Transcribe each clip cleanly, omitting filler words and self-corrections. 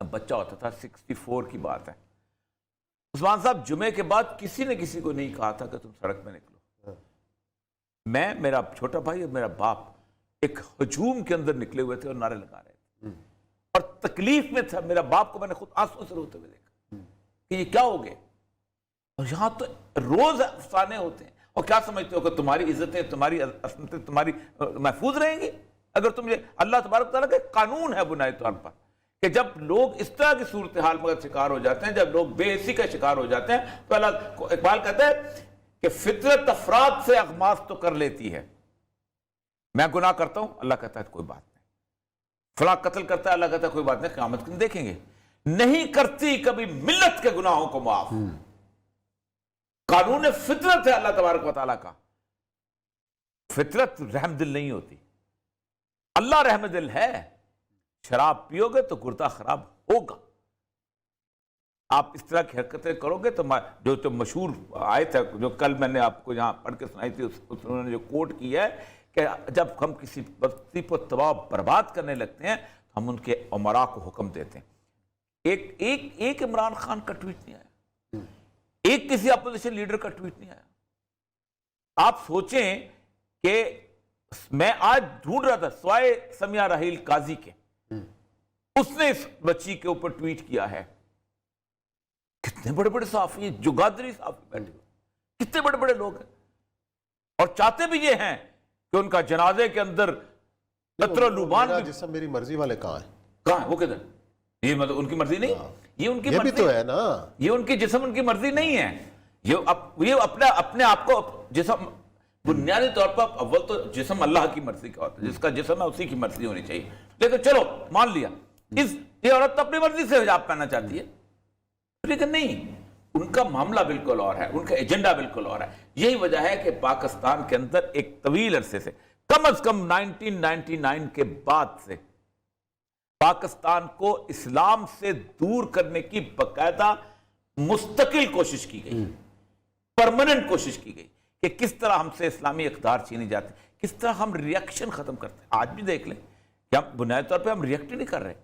بچہ ہوتا تھا، 64 کی بات ہے، عثمان صاحب جمعے کے بعد کسی نے کسی کو نہیں کہا تھا کہ تم سڑک میں نکلو. میں، میرا چھوٹا بھائی اور میرا باپ ایک ہجوم کے اندر نکلے ہوئے تھے اور نعرے لگا رہے تھے، اور تکلیف میں تھا. میرا باپ کو میں نے خود آنسو سے روتے ہوئے دیکھا کہ یہ کیا ہو گئے. اور یہاں تو روز افسانے ہوتے ہیں. اور کیا سمجھتے ہو کہ تمہاری عزتیں، تمہاری عصمتیں تمہاری محفوظ رہیں گی اگر تم یہ، اللہ تبارک تعالیٰ کا قانون ہے بنیادی طور پر کہ جب لوگ اس طرح کی صورتحال میں شکار ہو جاتے ہیں، جب لوگ بے حسی کا شکار ہو جاتے ہیں، تو اللہ، اقبال کہتا ہے کہ فطرت افراد سے اغماس تو کر لیتی ہے. میں گناہ کرتا ہوں، اللہ کہتا ہے کوئی بات نہیں. فلاں قتل کرتا ہے، اللہ کہتا ہے کوئی بات نہیں، قیامت کے دن دیکھیں گے. نہیں کرتی کبھی ملت کے گناہوں کو معاف. قانون فطرت ہے اللہ تبارک و تعالیٰ کا. فطرت رحم دل نہیں ہوتی، اللہ رحم دل ہے. شراب پیو گے تو گردہ خراب ہوگا. آپ اس طرح کی حرکتیں کرو گے تو جو مشہور آیت ہے جو کل میں نے آپ کو یہاں پڑھ کے سنائی تھی، انہوں نے جو کوٹ کی ہے کہ جب ہم کسی بستی کو تباہ برباد کرنے لگتے ہیں تو ہم ان کے امراء کو حکم دیتے ہیں. ایک عمران خان کا ٹویٹ نہیں آیا، ایک کسی اپوزیشن لیڈر کا ٹویٹ نہیں آیا. آپ سوچیں کہ میں آج ڈھونڈ رہا تھا سوائے سمیہ رحیل قاضی کے، اس نے اس بچی کے اوپر ٹویٹ کیا ہے. کتنے بڑے بڑے صحافی، جگادری صحافی بیٹھے ہوئے، کتنے بڑے بڑے لوگ ہیں، اور چاہتے بھی یہ ہیں کہ ان کا جنازے کے اندر قطر لوبان بھی. جسم میری مرضی والے کہاں ہیں؟ کہاں ہے وہ؟ کدھر؟ یہ مطلب ان کی مرضی نہیں، یہ ان کی یہ بھی مرضی تو ہے نا. یہ ان کی جسم ان کی مرضی نہیں ہے. یہ اپنے آپ کو جسم، بنیادی طور پر اول تو جسم اللہ کی مرضی کا ہوتا ہے، جس کا جسم ہے اسی کی مرضی ہونی چاہیے. لیکن چلو مان لیا یہ عورت اپنی مرضی سے حجاب پہننا چاہتی ہے، لیکن نہیں، ان کا معاملہ بالکل اور ہے، ان کا ایجنڈا بالکل اور ہے. یہی وجہ ہے کہ پاکستان کے اندر ایک طویل عرصے سے، کم از کم 1999 کے بعد سے، پاکستان کو اسلام سے دور کرنے کی باقاعدہ مستقل کوشش کی گئی، پرماننٹ کوشش کی گئی کہ کس طرح ہم سے اسلامی اقدار چھینی جاتی، کس طرح ہم ریاکشن ختم کرتے ہیں. آج بھی دیکھ لیں کہ ہم بنیادی طور پہ ہم ریاکٹ نہیں کر رہے.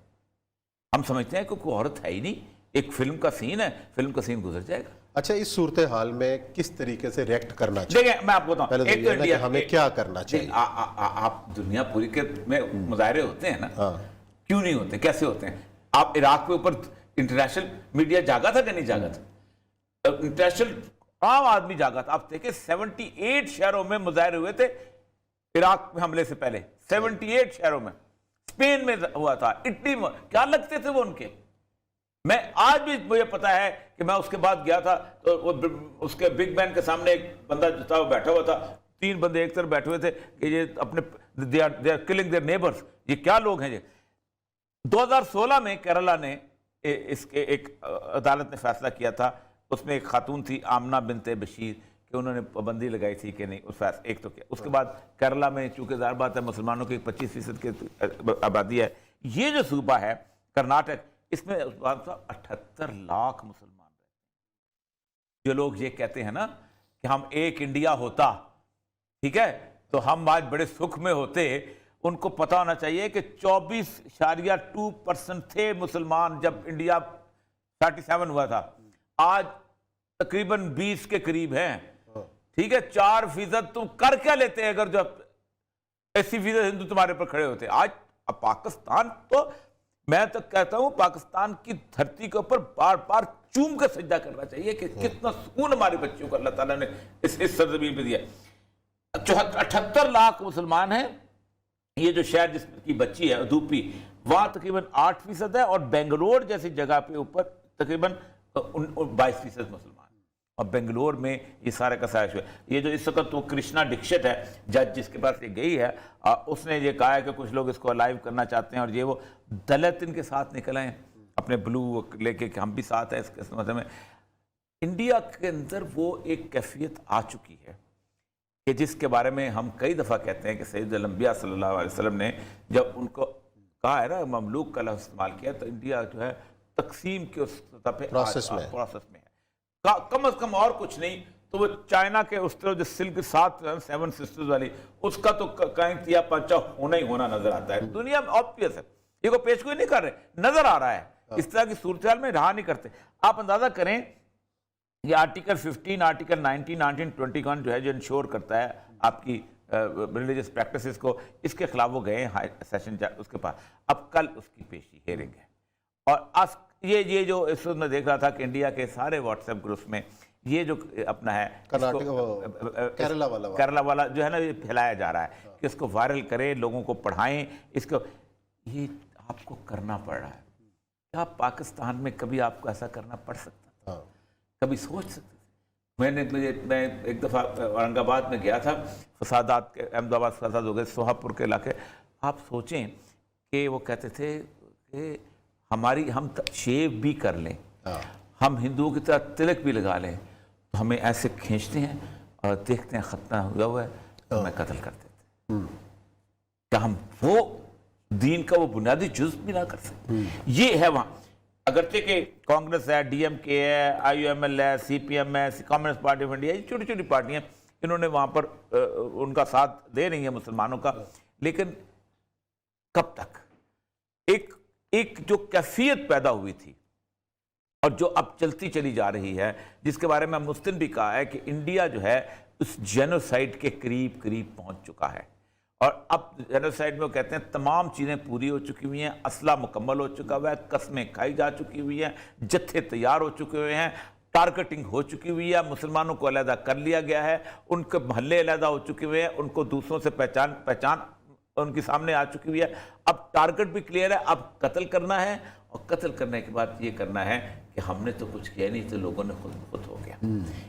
ہم سمجھتے ہیں کہ کوئی عورت ہے ہی نہیں، ایک فلم کا سین ہے، فلم کا سین گزر جائے گا. اچھا، اس صورتحال میں کس طریقے سے ریئیکٹ کرنا چاہیے؟ دیکھیں میں آپ کو بتاؤں، ایک تو انڈیا، ہمیں کیا کرنا چاہیے؟ آپ دنیا پوری کے میں مظاہرے ہوتے ہیں نا، کیوں نہیں ہوتے، کیسے ہوتے ہیں؟ آپ عراق کے اوپر انٹرنیشنل میڈیا جاگا تھا کہ نہیں جاگا تھا؟ انٹرنیشنل عام آدمی جاگا تھا. آپ دیکھیں 78 شہروں میں مظاہرے ہوئے تھے عراق میں حملے سے پہلے، 78 شہروں میں. اسپین میں ہوا تھا، اٹلی میں. کیا لگتے تھے وہ ان کے؟ میں آج بھی مجھے پتا ہے کہ میں اس کے بعد گیا تھا تو اس کے بگ بین کے سامنے ایک بندہ جو تھا وہ بیٹھا ہوا تھا، 3 بندے ایک طرف بیٹھے ہوئے تھے کہ یہ اپنے they are killing their neighbors. یہ کیا لوگ ہیں یہ؟ 2016 میں کیرلا نے اس کے ایک عدالت نے فیصلہ کیا تھا، اس میں ایک خاتون تھی آمنہ بنت بشیر کہ انہوں نے پابندی لگائی تھی کہ نہیں، اس ایک تو کیا. اس کے بعد کیرلا میں چونکہ ظاہر بات ہے مسلمانوں کی 25% کی آبادی ہے. یہ جو صوبہ ہے کرناٹک، اس میں 78 لاکھ مسلمان رہتے ہیں. جو لوگ یہ کہتے ہیں نا کہ ہم ایک انڈیا ہوتا، ٹھیک ہے، تو ہم آج بڑے سکھ میں ہوتے. ان کو پتہ ہونا چاہیے کہ 24.2% تھے مسلمان جب انڈیا 37 ہوا تھا. آج تقریباً 20 کے قریب ہیں. ٹھیک ہے، 4% تم کر کیا لیتے اگر جو 80% ہندو تمہارے پر کھڑے ہوتے. آج اب پاکستان تو میں تو کہتا ہوں پاکستان کی دھرتی کے اوپر بار بار چوم کر سجدہ کرنا چاہیے کہ کتنا سکون ہمارے بچوں کو اللہ تعالیٰ نے اس سرزمین پہ دیا. 78 لاکھ مسلمان ہیں. یہ جو شہر جس کی بچی ہے ادوپی، وہاں تقریباً 8% ہے، اور بنگلور جیسی جگہ پہ اوپر تقریباً 22% مسلمان. اور بنگلور میں یہ سارے کا سایہ ہے. یہ جو اس وقت وہ کرشنا ڈکشت ہے جج جس کے پاس یہ گئی ہے، اس نے یہ کہا ہے کہ کچھ لوگ اس کو الائیو کرنا چاہتے ہیں، اور یہ وہ دلت ان کے ساتھ نکل آئے اپنے بلو لے کے کہ ہم بھی ساتھ ہیں اس قسمت میں. انڈیا کے اندر وہ ایک کیفیت آ چکی ہے کہ جس کے بارے میں ہم کئی دفعہ کہتے ہیں کہ سید الانبیاء صلی اللہ علیہ وسلم نے جب ان کو کہا ہے نا مملوک کا لفظ استعمال کیا، تو انڈیا جو ہے تقسیم کے اس سطح پہ پروسیس میں ہے. کم از کم اور کچھ نہیں تو وہ چائنا کے اس طرح جو سلک 7 سسٹرز والی، اس کا تو کہیں تیا پنچا ہونا ہی ہونا نظر آتا ہے. دنیا میں آبویس ہے، یہ کو پیش کوئی نہیں کر رہے، نظر آ رہا ہے اس طرح کی صورتحال میں رہا نہیں کرتے. آپ اندازہ کریں یہ آرٹیکل 15 آرٹیکل 19 1921 جو ہے جو انشور کرتا ہے آپ کی ریلیجس پریکٹسز کو, اس کے خلاف وہ گئے ہیں سیشن اس کے پاس. اب کل اس کی پیشی ہیرنگ ہے. اور یہ جو اس وقت میں دیکھ رہا تھا کہ انڈیا کے سارے واٹس ایپ گروپس میں یہ جو اپنا ہے کیرلا والا جو ہے نا یہ پھیلایا جا رہا ہے کہ اس کو وائرل کریں, لوگوں کو پڑھائیں, اس کو یہ آپ کو کرنا پڑ رہا ہے. کیا پاکستان میں کبھی آپ کو ایسا کرنا پڑ سکتا تھا؟ کبھی سوچ سکتے تھے؟ میں ایک دفعہ اورنگ آباد میں گیا تھا, فسادات کے احمد آباد فساد ہو گئے, سوہا پور کے علاقے. آپ سوچیں کہ وہ کہتے تھے کہ ہم شیو بھی کر لیں, ہم ہندوؤں کی طرح تلک بھی لگا لیں, تو ہمیں ایسے کھینچتے ہیں اور دیکھتے ہیں ختنہ ہوا ہے تو ہمیں قتل کر دیتے. کیا ہم وہ دین کا وہ بنیادی جزء بھی نہ کر سکتے؟ یہ ہے وہاں. اگرچہ کہ کانگریس ہے, ڈی ایم کے ہے, آئی یو ایم ایل ہے, سی پی ایم ہے, کمیونسٹ پارٹی آف انڈیا, یہ چھوٹی چھوٹی پارٹیاں انہوں نے وہاں پر ان کا ساتھ دے رہی ہیں مسلمانوں کا. لیکن کب تک ایک جو کیفیت پیدا ہوئی تھی اور جو اب چلتی چلی جا رہی ہے, جس کے بارے میں مسلم بھی کہا ہے کہ انڈیا جو ہے اس جینوسائیڈ کے قریب پہنچ چکا ہے. اور اب جینوسائیڈ میں وہ کہتے ہیں تمام چیزیں پوری ہو چکی ہوئی ہیں, اسلحہ مکمل ہو چکا ہوا ہے, قسمیں کھائی جا چکی ہوئی ہیں, جتھے تیار ہو چکے ہوئے ہیں, ٹارگٹنگ ہو چکی ہوئی ہے, مسلمانوں کو علیحدہ کر لیا گیا ہے, ان کے محلے علیحدہ ہو چکے ہوئے ہیں, ان کو دوسروں سے پہچان ان کے سامنے آ چکی ہوئی ہے. اب ٹارگٹ بھی کلیئر ہے, اب قتل کرنا ہے, اور قتل کرنے کے بعد یہ کرنا ہے کہ ہم نے تو کچھ کیا نہیں تو لوگوں نے خود ہو گیا.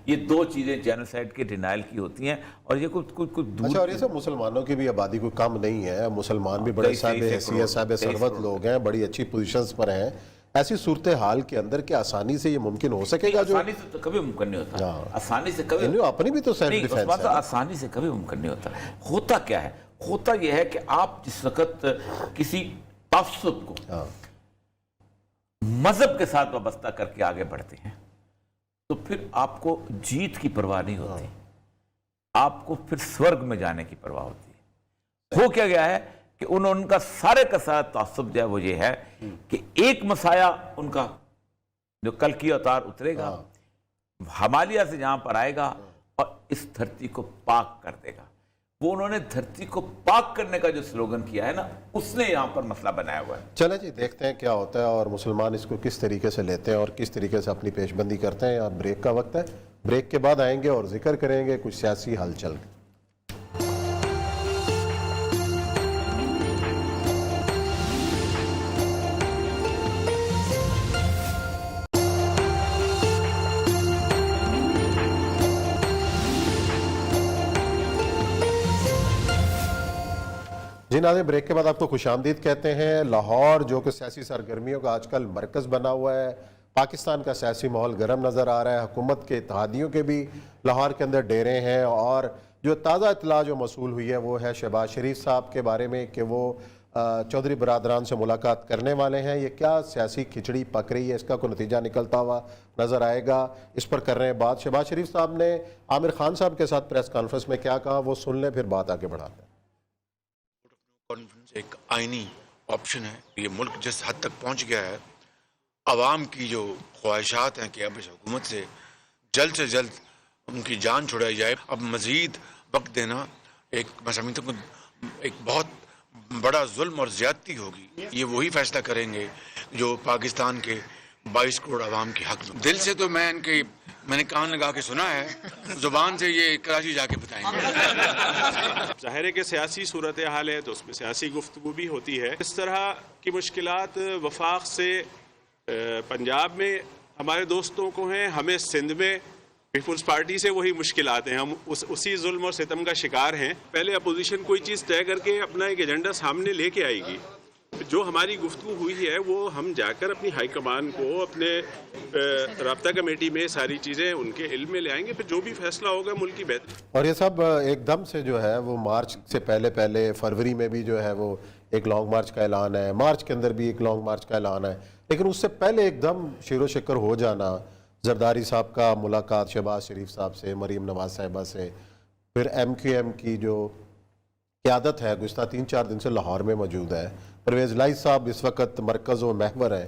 یہ دو چیزیں جینوسائیڈ کے ڈینائل کی ہوتی ہیں. اور یہ کوئی دور اچھا, اور یہ سب مسلمانوں کی بھی آبادی کوئی کم نہیں ہے, مسلمان بھی بڑے صاحب حیثیت صاحب ثروت لوگ ہیں, بڑی اچھی پوزیشنز پر ہیں. ایسی صورتحال کے اندر کیا آسانی سے یہ ممکن ہو سکے گا؟ جو آسانی سے تو کبھی ممکن نہیں ہوتا, آسانی سے کبھی اپنی بھی تو سیلف ڈیفینس ہے, آسانی سے کبھی ممکن نہیں ہوتا. ہوتا کیا ہے؟ ہوتا یہ ہے کہ آپ جس وقت کسی تعصب کو مذہب کے ساتھ وابستہ کر کے آگے بڑھتے ہیں تو پھر آپ کو جیت کی پرواہ نہیں ہوتی, آپ کو پھر سورگ میں جانے کی پرواہ ہوتی ہے. ہو کیا گیا ہے کہ ان کا سارے کا سارا تعصب جو ہے وہ یہ ہے کہ ایک مسایہ ان کا جو کل کی اوتار اترے گا, ہمالیہ سے جہاں پر آئے گا اور اس دھرتی کو پاک کر دے گا. وہ انہوں نے دھرتی کو پاک کرنے کا جو سلوگن کیا ہے نا, اس نے یہاں پر مسئلہ بنایا ہوا ہے. چلیں جی دیکھتے ہیں کیا ہوتا ہے اور مسلمان اس کو کس طریقے سے لیتے ہیں اور کس طریقے سے اپنی پیش بندی کرتے ہیں. اب بریک کا وقت ہے, بریک کے بعد آئیں گے اور ذکر کریں گے کچھ سیاسی ہلچل. جی ناظرین, بریک کے بعد آپ کو خوش آمدید کہتے ہیں. لاہور جو کہ سیاسی سرگرمیوں کا آج کل مرکز بنا ہوا ہے, پاکستان کا سیاسی ماحول گرم نظر آ رہا ہے. حکومت کے اتحادیوں کے بھی لاہور کے اندر ڈیرے ہیں, اور جو تازہ اطلاع جو موصول ہوئی ہے وہ ہے شہباز شریف صاحب کے بارے میں کہ وہ چودھری برادران سے ملاقات کرنے والے ہیں. یہ کیا سیاسی کھچڑی پک رہی ہے, اس کا کوئی نتیجہ نکلتا ہوا نظر آئے گا, اس پر کر رہے ہیں بات. شہباز شریف صاحب نے عامر خان صاحب کے ساتھ پریس کانفرنس میں کیا کہا وہ سن لیں, پھر بات آگے بڑھاتے ہیں. کانفرنس ایک آئینی آپشن ہے. یہ ملک جس حد تک پہنچ گیا ہے, عوام کی جو خواہشات ہیں کہ اب اس حکومت سے جلد ان کی جان چھڑائی جائے, اب مزید وقت دینا میں سمجھتا ہوں ایک بہت بڑا ظلم اور زیادتی ہوگی. یہ وہی فیصلہ کریں گے جو پاکستان کے 22 کروڑ عوام کے حق میں. دل سے تو میں نے کان لگا کے سنا ہے, زبان سے یہ کراچی جا کے بتائیں گے. ظاہر ہے کہ سیاسی صورتحال ہے تو اس میں سیاسی گفتگو بھی ہوتی ہے. اس طرح کی مشکلات وفاق سے پنجاب میں ہمارے دوستوں کو ہیں, ہمیں سندھ میں پیپلز پارٹی سے وہی مشکلات ہیں, ہم اسی ظلم اور ستم کا شکار ہیں. پہلے اپوزیشن کوئی چیز طے کر کے اپنا ایک ایجنڈا سامنے لے کے آئے گی. جو ہماری گفتگو ہوئی ہے وہ ہم جا کر اپنی ہائی کمان کو, اپنے رابطہ کمیٹی میں ساری چیزیں ان کے علم میں لے آئیں گے, پھر جو بھی فیصلہ ہوگا ملک کی بہتری. اور یہ سب ایک دم سے جو ہے وہ مارچ سے پہلے فروری میں بھی جو ہے وہ ایک لانگ مارچ کا اعلان ہے, مارچ کے اندر بھی ایک لانگ مارچ کا اعلان ہے, لیکن اس سے پہلے ایک دم شیر و شکر ہو جانا, زرداری صاحب کا ملاقات شہباز شریف صاحب سے, مریم نواز صاحبہ سے, پھر ایم کیو ایم کی جو قیادت ہے گزشتہ 3-4 دن سے لاہور میں موجود ہے, پرویز الہی صاحب اس وقت مرکز و محور ہیں,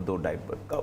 2-2.5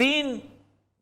3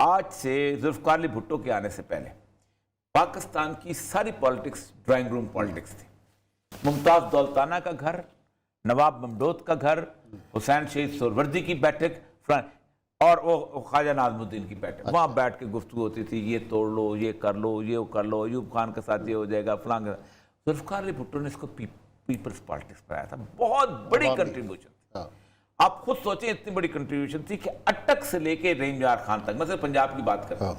آج سے ذوالفقار علی بھٹو کے آنے سے پہلے پاکستان کی ساری پالیٹکس ڈرائنگ روم پالیٹکس تھی. ممتاز دولتانہ کا گھر، نواب ممدود کا گھر، حسین شہید سہروردی کی بیٹھک اور وہ خواجہ ناظم الدین کی بیٹھک. وہاں بیٹھ کے گفتگو ہوتی تھی، یہ توڑ لو، یہ کر لو، یہ کر لو، ایوب خان کے ساتھ یہ ہو جائے گا، فلاں. ذوالفقار علی بھٹو نے اس کو پیپلز پالیٹکس بنایا تھا. بہت بڑی کنٹریبیوشن. آپ خود سوچیں اتنی بڑی کنٹریبیوشن تھی کہ اٹک سے لے کے رحیم یار خان تک. مثلا پنجاب کی بات کرتا ہوں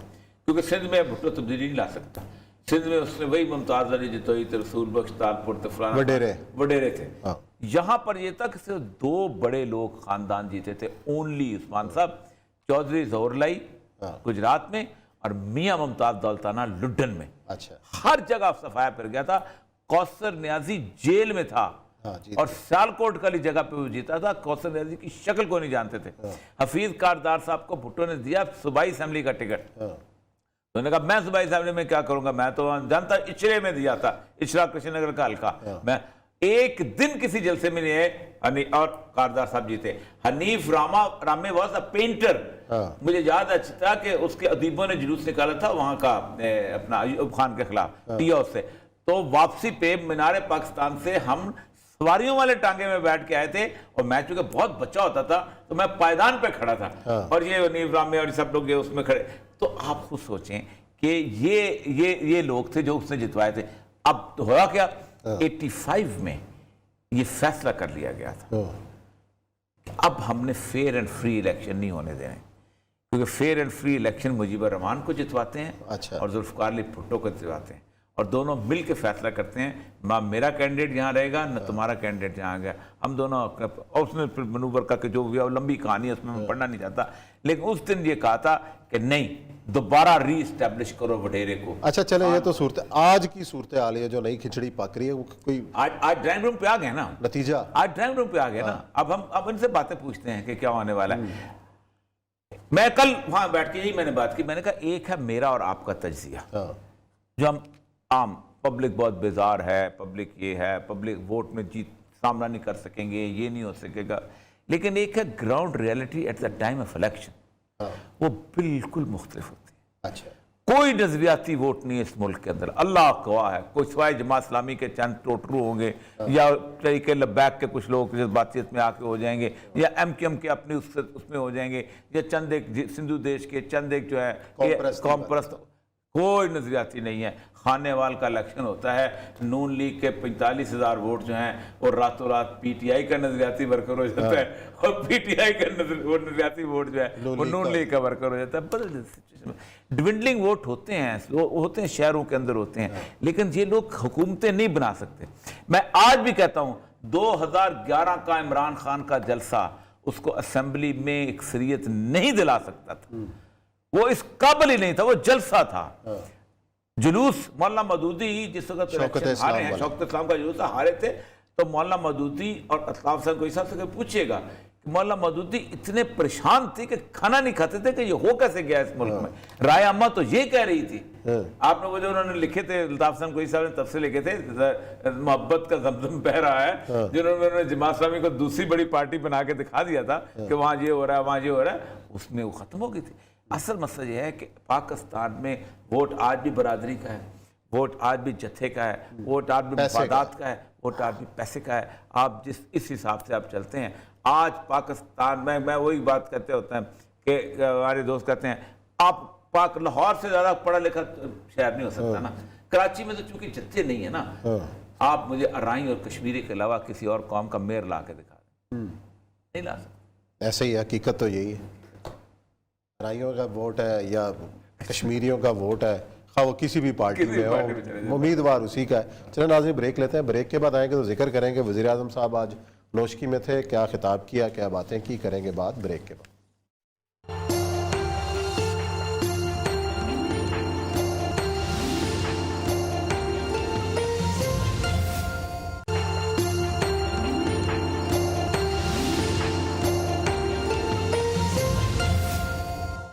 کیونکہ سندھ میں بھٹو تبدیلی نہیں لا سکتا. سندھ میں اس نے وہی ممتاز علی جتوئی تے رسول بخش تالپور تے فلانا وڈیرے تھے. یہاں پر یہ تھا کہ صرف 2 بڑے لوگ خاندان جیتے تھے اونلی، عثمان صاحب چودھری ظہور لائی گجرات میں اور میاں ممتاز دولتانہ لڈن میں. ہر جگہ صفایا پھر گیا تھا. کوثر نیازی جیل میں تھا اور سیالکوٹ کالی جگہ پہ وہ جیتا تھا. کوثر نیازی کی شکل کو نہیں جانتے تھے. حفیظ کاردار صاحب کو بھٹو نے دیا صوبائی اسمبلی کا ٹکٹ. تو انہوں نے کہا میں صوبائی اسمبلی میں کیا کروں گا، میں تو جانتا اچرے میں دیا تھا، اچرا کرشن نگر کا حلقہ. میں ایک دن کسی جلسے میں نہیں ہے اور کاردار صاحب جیتے. Hanif Ramay was a painter. مجھے یاد اچھا تھا کہ اس کے ادیبوں نے جلوس نکالا تھا وہاں کا اپنا ایوب خان کے خلاف ٹی ہاؤس سے. تو واپسی پہ مینار پاکستان سے ہم سواریوں والے ٹانگے میں بیٹھ کے آئے تھے اور میں چونکہ بہت بچہ ہوتا تھا تو میں پائدان پہ کھڑا تھا اور یہ حنیف رامے اور سب لوگ اس میں کھڑے. تو آپ خود سوچیں کہ یہ لوگ تھے جو اس نے جتوائے تھے. اب ہوا کیا 85 میں یہ فیصلہ کر لیا گیا تھا کہ اب ہم نے فیئر اینڈ فری الیکشن نہیں ہونے دینے، کیونکہ fair and free election Mujib ur Rahman کو جتواتے ہیں اور ذوالفقار علی بھٹو کو جتواتے ہیں اور دونوں مل کے فیصلہ کرتے ہیں نہ میرا کینڈیڈیٹ یہاں رہے گا نہ تمہارا کینڈیڈیٹ یہاں گیا. ہم دونوں اور اس نے پھر منور کر کے جو بھی لمبی کہانی ہے اس میں پڑھنا نہیں چاہتا، لیکن اس دن یہ کہا تھا کہ نہیں دوبارہ ری اسٹیبلش کرو وڈیرے کو. اچھا چلیں یہ تو آج کی صورتحال ہے جو نئی کھچڑی پک رہی ہے وہ کوئی آج ڈرائنگ روم پہ آ گئے نا نتیجہ. آج ڈرائنگ روم پہ آ گئے نا. اب ان سے باتیں پوچھتے ہیں کہ کیا ہونے والا ہے. میں کل وہاں بیٹھ کے یہی میں نے بات کی. میں نے کہا ایک ہے میرا اور آپ کا تجزیہ جو ہم عام پبلک بہت بیزار ہے، پبلک یہ ہے، پبلک ووٹ میں جیت سامنا نہیں کر سکیں گے، یہ نہیں ہو سکے گا. لیکن ایک ہے ground reality at the time of election, وہ بالکل مختلف ہوتی ہے. اچھا کوئی نظریاتی ووٹ نہیں ہے اس ملک کے اندر، اللہ گواہ ہے. کوئی سوائے جماعت اسلامی کے چند ٹوٹرو ہوں گے یا طریقے لبیک کے کچھ لوگ جس بات چیت میں آ کے ہو جائیں گے یا ایم کیو ایم کے اپنے اس میں ہو جائیں گے یا چند ایک سندھو دیش کے چند ایک جو ہے قوم پرست. کوئی نظریاتی نہیں ہے. خانے وال کا الیکشن ہوتا ہے، نون لیگ کے 45,000 ووٹ جو ہیں وہ راتوں رات پی ٹی آئی کا نظریاتی ورکر ہو جاتا ہے اور پی ٹی آئی کا نظریاتی ووٹ جو ہے وہ نون لیگ کا ورکر ہو جاتا ہے. بدل ڈوینڈلنگ ووٹ ہوتے ہیں شہروں کے اندر ہوتے ہیں، لیکن یہ لوگ حکومتیں نہیں بنا سکتے. میں آج بھی کہتا ہوں 2011 کا عمران خان کا جلسہ اس کو اسمبلی میں اکثریت نہیں دلا سکتا تھا، وہ اس قابل ہی نہیں تھا. وہ جلسہ تھا. جلوس مولانا مودودی جس وقت ہارے ہیں، شوکت اسلام کا جلوس ہارے تھے، تو مولانا مودودی اور الطاف حسین کوئی صاحب سے پوچھئے گا کہ مولانا مودودی اتنے پریشان تھے کہ کھانا نہیں کھاتے تھے کہ یہ ہو کیسے گیا اس ملک میں. رائے عامہ تو یہ کہہ رہی تھی. آپ نے وہ جو انہوں نے لکھے تھے الطاف حسین کوئی صاحب نے تفسیر لکھے تھے محبت کا زمزم بہ رہا ہے، جنہوں نے جماعت اسلامی کو دوسری بڑی پارٹی بنا کے دکھا دیا تھا کہ وہاں یہ ہو رہا ہے وہاں یہ ہو رہا ہے، اس میں وہ ختم ہو گئی تھی. اصل مسئلہ یہ ہے کہ پاکستان میں ووٹ آج بھی برادری کا ہے، ووٹ آج بھی جتھے کا ہے، ووٹ آج بھی مفادات کا ہے، ووٹ آج بھی پیسے کا ہے. آپ اس حساب سے آپ چلتے ہیں آج پاکستان میں وہی بات کہتے ہوتے ہیں کہ ہمارے دوست کہتے ہیں آپ لاہور سے زیادہ پڑھا لکھا شہر نہیں ہو سکتا نا. کراچی میں تو چونکہ جتھے نہیں ہے نا، آپ مجھے ارائی اور کشمیری کے علاوہ کسی اور قوم کا میئر لا کے دکھا دیں، نہیں لا سکتے. ایسے ہی حقیقت تو یہی ہے. رائیوں کا ووٹ ہے یا کشمیریوں کا ووٹ ہے، خواہ وہ کسی بھی پارٹی میں ہو، امیدوار اسی کا ہے. چلیں ناظرین بریک لیتے ہیں. بریک کے بعد آئیں گے تو ذکر کریں گے وزیر اعظم صاحب آج نوشکی میں تھے، کیا خطاب کیا، کیا باتیں کی، کریں گے بات بریک کے بعد.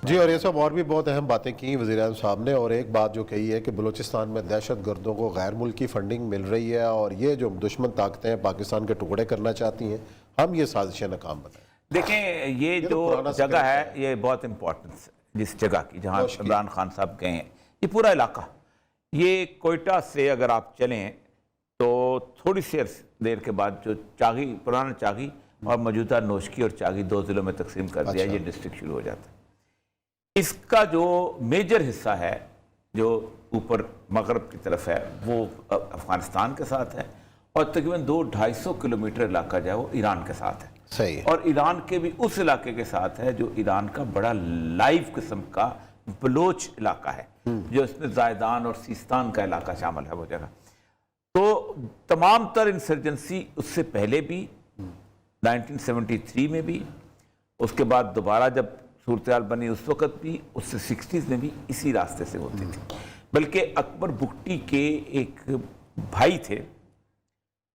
جی اور یہ سب اور بھی بہت اہم باتیں کی وزیر اعظم صاحب نے، اور ایک بات جو کہی ہے کہ بلوچستان میں دہشت گردوں کو غیر ملکی فنڈنگ مل رہی ہے اور یہ جو دشمن طاقتیں پاکستان کے ٹکڑے کرنا چاہتی ہیں، ہم یہ سازشیں ناکام بتائیں. دیکھیں یہ جو جگہ ہے یہ بہت امپورٹنٹ جس جگہ کی جہاں عمران خان صاحب گئے ہیں، یہ پورا علاقہ، یہ کوئٹہ سے اگر آپ چلیں تو تھوڑی سی دیر کے بعد جو چاغی، پرانا چاغی اور موجودہ نوشکی اور چاغی 2 ضلعوں میں تقسیم کر دیا، یہ ڈسٹرکٹ شروع ہو جاتا ہے۔ اس کا جو میجر حصہ ہے جو اوپر مغرب کی طرف ہے وہ افغانستان کے ساتھ ہے، اور تقریباً 200-250 کلومیٹر علاقہ جو ہے وہ ایران کے ساتھ ہے، صحیح ہے، اور ایران کے بھی اس علاقے کے ساتھ ہے جو ایران کا بڑا لائیو قسم کا بلوچ علاقہ ہے، جو اس میں زائدان اور سیستان کا علاقہ شامل ہے وہ جگہ۔ تو تمام تر انسرجنسی اس سے پہلے بھی 1973 میں بھی، اس کے بعد دوبارہ جب صورتحال بنی اس وقت بھی، اس سے 60s میں بھی اسی راستے سے ہوتی تھی۔ بلکہ اکبر بگٹی کے ایک بھائی تھے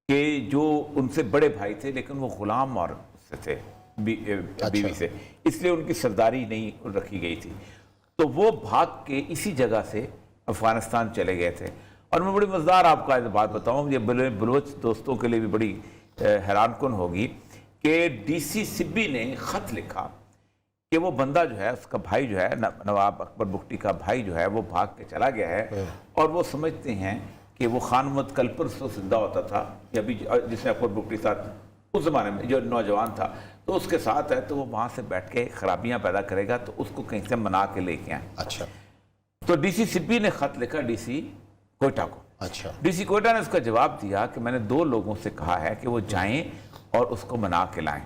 کہ جو ان سے بڑے بھائی تھے، لیکن وہ غلام اور سے تھے بیوی سے، اس لیے ان کی سرداری نہیں رکھی گئی تھی، تو وہ بھاگ کے اسی جگہ سے افغانستان چلے گئے تھے۔ اور میں بڑی مزدار آپ کا بات بتاؤں، یہ بلوچ دوستوں کے لیے بھی بڑی حیران کن ہوگی کہ ڈی سی سبی نے خط لکھا کہ وہ بندہ جو ہے، اس کا بھائی جو ہے، نواب اکبر بگٹی کا بھائی جو ہے، وہ بھاگ کے چلا گیا ہے، اور وہ سمجھتے ہیں کہ وہ خان محمد کلپر سے زندہ ہوتا تھا، یا بھی جس نے اکبر بگٹی ساتھ اس زمانے میں جو نوجوان تھا، تو اس کے ساتھ ہے، تو وہ وہاں سے بیٹھ کے خرابیاں پیدا کرے گا، تو اس کو کہیں سے منا کے لے کے آئیں۔ اچھا، تو ڈی سی سبی نے خط لکھا ڈی سی کوئٹہ کو۔ اچھا، ڈی سی کوئٹہ نے اس کا جواب دیا کہ میں نے 2 لوگوں سے کہا ہے کہ وہ جائیں اور اس کو منا کے لائیں،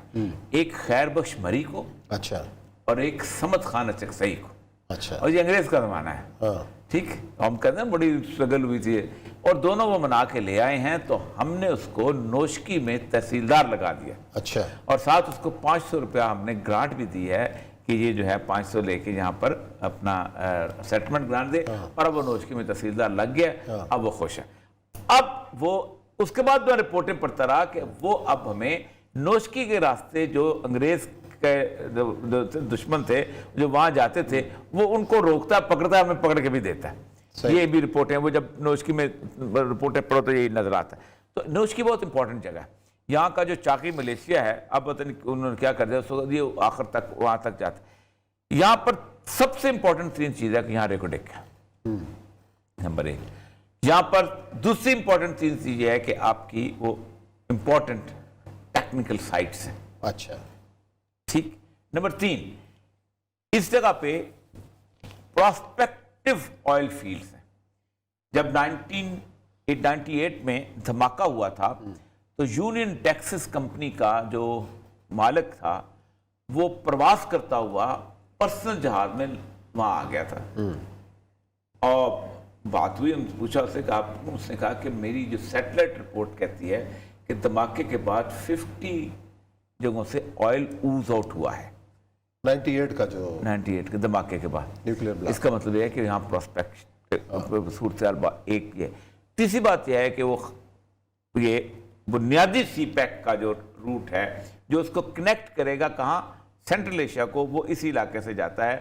ایک خیر بخش مری کو اچھا، اور ایک سمد خان اچکسئی کو، اچھا، اور یہ انگریز کا زمانہ ہے، ہاں، ٹھیک، ہم کہتے ہیں بڑی سٹرگل ہوئی تھی، اور دونوں وہ منا کے لے آئے ہیں، تو ہم نے اس کو نوشکی میں تحصیلدار لگا دیا، اچھا، اور ساتھ اس کو 500 روپیہ ہم نے گرانٹ بھی دی ہے کہ یہ جو ہے 500 لے کے یہاں پر اپنا سیٹلمنٹ گرانٹ دے، اور اب وہ نوشکی میں تحصیلدار لگ گیا، اب وہ خوش ہے۔ اب وہ اس کے بعد میں رپورٹیں پڑھتا رہا کہ وہ اب ہمیں نوشکی کے راستے جو انگریز کے دشمن تھے جو وہاں جاتے تھے، وہ ان کو روکتا، پکڑتا ہے، ہمیں پکڑ کے بھی دیتا ہے۔ یہ بھی رپورٹیں، وہ جب نوشکی میں رپورٹیں پڑھو تو یہی نظر آتا ہے۔ تو نوشکی بہت امپورٹنٹ جگہ ہے، یہاں کا جو چاقی ملیشیا ہے، اب پتہ نہیں انہوں نے کیا کر دیا، یہ آخر تک وہاں تک جاتا ہے۔ یہاں پر سب سے امپورٹنٹ ترین چیز ہے کہ یہاں ریکوڈک ہے، نمبر 1۔ یہاں پر دوسری امپورٹنٹ چیز یہ ہے کہ آپ کی وہ امپورٹنٹ ٹیکنیکل سائٹس ہیں، اچھا، ٹھیک۔ نمبر 3، اس جگہ پہ پراسپیکٹو آئل فیلڈز ہیں۔ جب 1998 میں دھماکہ ہوا تھا تو یونین ٹیکسس کمپنی کا جو مالک تھا وہ پرواز کرتا ہوا پرسنل جہاز میں وہاں آ گیا تھا، اور بات ہوئی، ہم پوچھا اسے کہ اس نے کہا کہ میری جو سیٹلائٹ رپورٹ کہتی ہے کہ دھماکے کے بعد 50 جگہوں سے آئل اوز آؤٹ ہوا ہے، 98 کا جو 98 کے دھماکے کے بعد۔ نیوکلیئر اس بلاسٹ، کا مطلب یہ ہے کہ یہاں پراسپیکٹ صورتحال ایک یہ ہے۔ تیسری بات یہ ہے کہ وہ یہ بنیادی سی پیک کا جو روٹ ہے جو اس کو کنیکٹ کرے گا کہاں، سینٹرل ایشیا کو، وہ اسی علاقے سے جاتا ہے،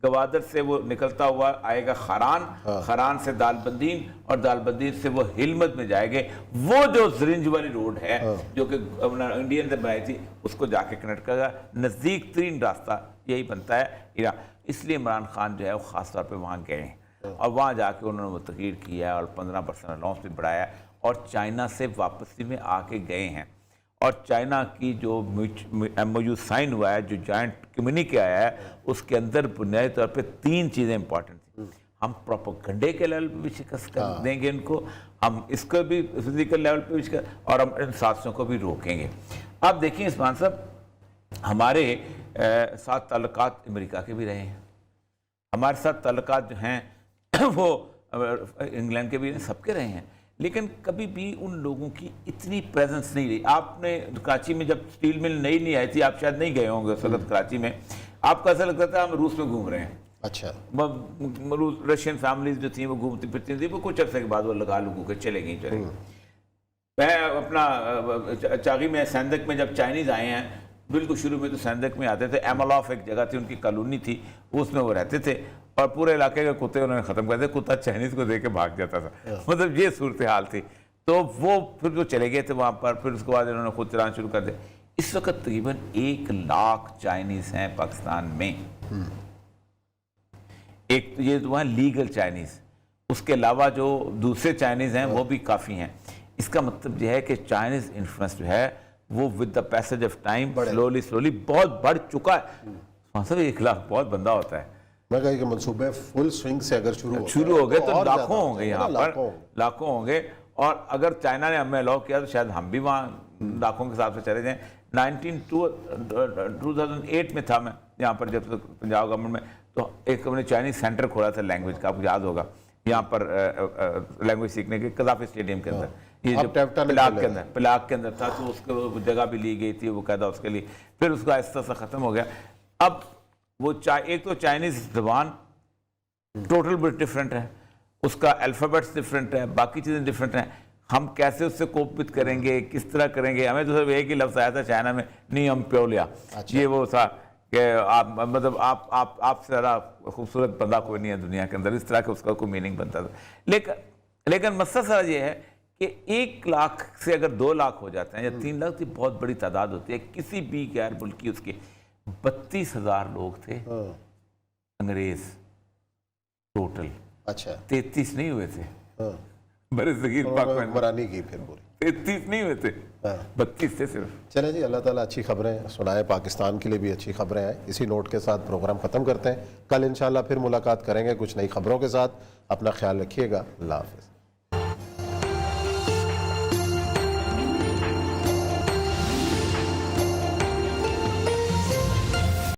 گوادر سے وہ نکلتا ہوا آئے گا خاران، خاران سے دال بندین، اور دال بندین سے وہ ہلمت میں جائے گے، وہ جو زرنج والی روڈ ہے جو کہ انڈین نے بنائی تھی، اس کو جا کے کنیکٹ کرے گا۔ نزدیک ترین راستہ یہی بنتا ہے ایران، اس لیے عمران خان جو ہے وہ خاص طور پہ وہاں گئے ہیں، اور وہاں جا کے انہوں نے وہ تقریر کیا ہے اور 15% الاؤنس بھی بڑھایا، اور چائنا سے واپسی میں آ کے گئے ہیں، اور چائنا کی جو ایم او یو سائن ہوا ہے، جو جوائنٹ کمیونیکے آیا ہے، اس کے اندر بنیادی طور پہ 3 چیزیں امپورٹنٹ تھیں۔ ہم پروپیگنڈے کے لیول پہ بھی شکست کر دیں گے ان کو، ہم اس کو بھی فزیکل لیول پہ بھی شکست، اور ہم ان سازشوں کو بھی روکیں گے۔ آپ دیکھیں عثمان صاحب، ہمارے ساتھ تعلقات امریکہ کے بھی رہے ہیں، ہمارے ساتھ تعلقات جو ہیں وہ انگلینڈ کے بھی سب کے رہے ہیں، لیکن کبھی بھی ان لوگوں کی اتنی پریزنس نہیں رہی۔ آپ نے کراچی میں جب سٹیل مل نئی آئی تھی، آپ شاید نہیں گئے ہوں گے اس وقت کراچی میں، آپ کو ایسا لگتا تھا ہم روس میں گھوم رہے ہیں۔ اچھا، رشین فیملیز جو تھیں وہ گھومتی پھرتی تھیں، وہ کچھ عرصے کے بعد وہ لگا لگو کے چلے گئی۔ میں اپنا چاغی میں سیندک میں جب چائنیز آئے ہیں، بالکل شروع میں تو سیندک میں آتے تھے، ایملوف ایک جگہ تھی، ان کی کالونی تھی، اس میں وہ رہتے تھے، اور پورے علاقے کے کتے انہوں نے ختم کر دیا، کتا چائنیز کو دے کے بھاگ جاتا تھا، مطلب یہ صورتحال تھی۔ تو وہ پھر وہ چلے گئے تھے وہاں پر، پھر اس کے بعد انہوں نے خود چلانا شروع کر دیا۔ اس وقت تقریباً 1 لاکھ چائنیز ہیں پاکستان میں، ایک تو یہ وہاں لیگل چائنیز، اس کے علاوہ جو دوسرے چائنیز ہیں وہ بھی کافی ہیں. اس کا مطلب یہ ہے کہ چائنیز انفلوئنس جو ہے وہ with the passage of time slowly بہت بڑھ چکا ہے. صاحب 1 لاکھ بہت بندہ ہوتا ہے. میں کہا کہ منصوبے فل سوئنگ سے اگر شروع ہو گئے تو لاکھوں ہوں گے یہاں پر، لاکھوں ہوں گے. اور اگر چائنا نے ہمیں الاؤ کیا تو شاید ہم بھی وہاں لاکھوں کے حساب سے چلے جائیں. 2008 میں تھا میں یہاں پر جب پنجاب گورنمنٹ میں، تو ایک ہم نے چائنیز سینٹر کھولا تھا لینگویج کا، آپ کو یاد ہوگا، یہاں پر لینگویج سیکھنے کے قذافی اسٹیڈیم کے اندر، یہ جو پلاک کے اندر تھا، تو اس کو جگہ بھی لی گئی تھی وہ قاعدہ اس کے لیے. پھر اس کا آہستہ آہستہ ختم ہو گیا. اب وہ ایک تو چائنیز زبان ٹوٹل بٹ ڈفرینٹ ہے، اس کا الفابیٹس ڈفرینٹ ہے، باقی چیزیں ڈفرینٹ ہیں. ہم کیسے اس سے کوپت کریں گے، کس طرح کریں گے؟ ہمیں تو صرف ایک ہی لفظ آیا تھا چائنا میں، نیئم پیولیا. یہ وہ تھا کہ آپ مطلب آپ سے زیادہ خوبصورت بندہ کوئی نہیں ہے دنیا کے اندر، اس طرح کا اس کا کوئی میننگ بنتا تھا. لیکن مسئلہ سارا یہ ہے کہ 1 لاکھ سے اگر 2 لاکھ ہو جاتے ہیں یا 3 لاکھ تو بہت بڑی تعداد ہوتی ہے. کسی بھی غیر ملکی اس کے 32,000 لوگ تھے انگریز ٹوٹل. اچھا 33 نہیں ہوئے تھے برے صغیر پاک میں، برانی کی پھر پوری 33 نہیں ہوئے تھے، 32 تھے صرف. چلیں جی، اللہ تعالیٰ اچھی خبریں سنائے، پاکستان کے لیے بھی اچھی خبریں ہیں. اسی نوٹ کے ساتھ پروگرام ختم کرتے ہیں. کل انشاءاللہ پھر ملاقات کریں گے کچھ نئی خبروں کے ساتھ. اپنا خیال رکھیے گا. اللہ حافظ.